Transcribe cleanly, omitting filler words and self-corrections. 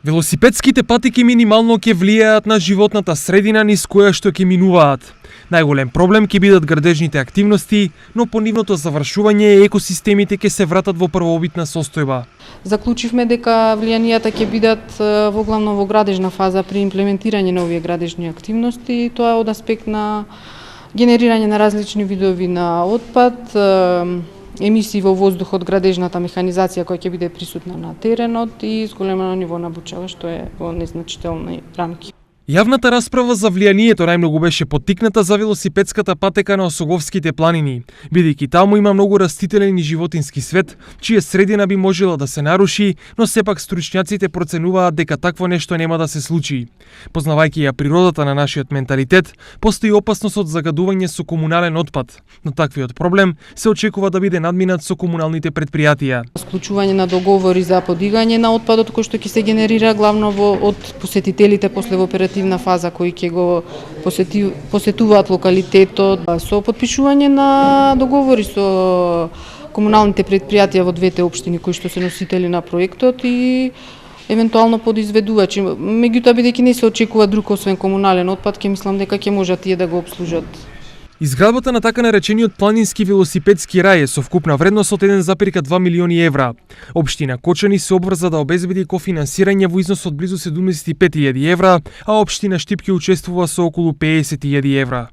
Велосипедските патеки минимално ќе влијаат на животната средина низ која што ќе минуваат. Најголем проблем ќе бидат градежните активности, но по нивното завршување екосистемите ќе се вратат во првобитна состојба. Заклучивме дека влијанијата ќе бидат во главно во градежна фаза при имплементирање на овие градежни активности, тоа е од аспект на генерирање на различни видови на отпад, емисии во воздухот, градежната механизација која ќе биде присутна на теренот и зголемено ниво на бучава, што е во незначителни рамки. Јавната расправа за влијанието најмногу беше поттикната за велосипедската патека на Осоговските планини, бидејќи таму има многу растителен и животински свет, чија средина би можела да се наруши, но сепак стручњаците проценуваат дека такво нешто нема да се случи. Познавајќи ја природата на нашиот менталитет, постои опасност од загадување со комунален отпад, но таквиот проблем се очекува да биде надминат со комуналните претпријатија. Склучување на договори за подигање на отпадот кој што ќе се генерира главно од посетителите после во оперативна фаза кои ќе го посетуваат локалитетот, со подпишување на договори со комуналните претпријатија во двете општини кои што се носители на проектот и евентуално подизведувачи. Меѓутоа, бидејќи не се очекува друг освен комунален отпад, ќе мислам дека ќе можат тие да го обслужат. Изградбата на така наречениот планински велосипедски рај е со вкупна вредност од 1,2 милиони евра. Општина Кочани се обврза да обезбеди кофинансирање во износ од близу 75.000 евра, а општина Штип ќе учествува со околу 50.000 евра.